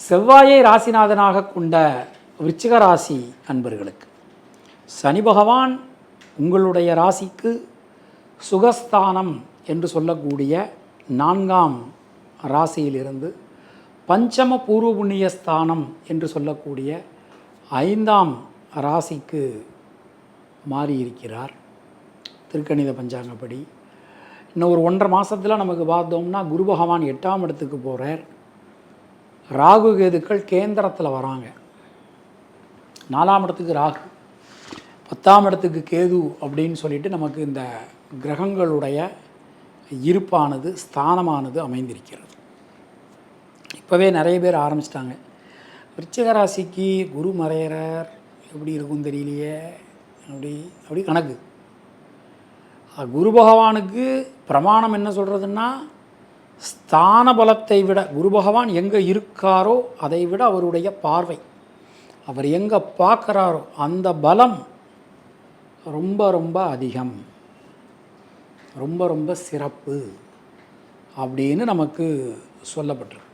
செவ்வாயை ராசிநாதனாக கொண்ட விருச்சிக ராசி அன்பர்களுக்கு சனி பகவான் உங்களுடைய ராசிக்கு சுகஸ்தானம் என்று சொல்லக்கூடிய 4ஆம் ராசியிலிருந்து பஞ்சம பூர்வ புண்ணிய ஸ்தானம் என்று சொல்லக்கூடிய 5ஆம் ராசிக்கு மாறியிருக்கிறார். திருக்கணித பஞ்சாங்கப்படி இன்னும் ஒரு 1.5 மாதத்தில் நமக்கு பார்த்தோம்னா குரு பகவான் 8ஆம் இடத்துக்கு போகிறார். ராகு கேதுக்கள் கேந்திரத்தில் வராங்க. 4ஆம் இடத்துக்கு ராகு, 10ஆம் இடத்துக்கு கேது அப்படின்னு சொல்லிட்டு நமக்கு இந்த கிரகங்களுடைய இருப்பானது ஸ்தானமானது அமைந்திருக்கிறது. இப்போவே நிறைய பேர் ஆரம்பிச்சிட்டாங்க, விருச்சிக ராசிக்கு குரு மறையிறார் எப்படி இருக்கும் தெரியலையே அப்படி கணக்கு. குரு பகவானுக்கு பிரமாணம் என்ன சொல்கிறதுன்னா, ஸ்தான பலத்தை விட குரு பகவான் எங்கே இருக்காரோ அதை விட அவருடைய பார்வை, அவர் எங்கே பார்க்குறாரோ அந்த பலம் ரொம்ப ரொம்ப அதிகம், ரொம்ப ரொம்ப சிறப்பு அப்படின்னு நமக்கு சொல்லப்பட்டிருக்கு.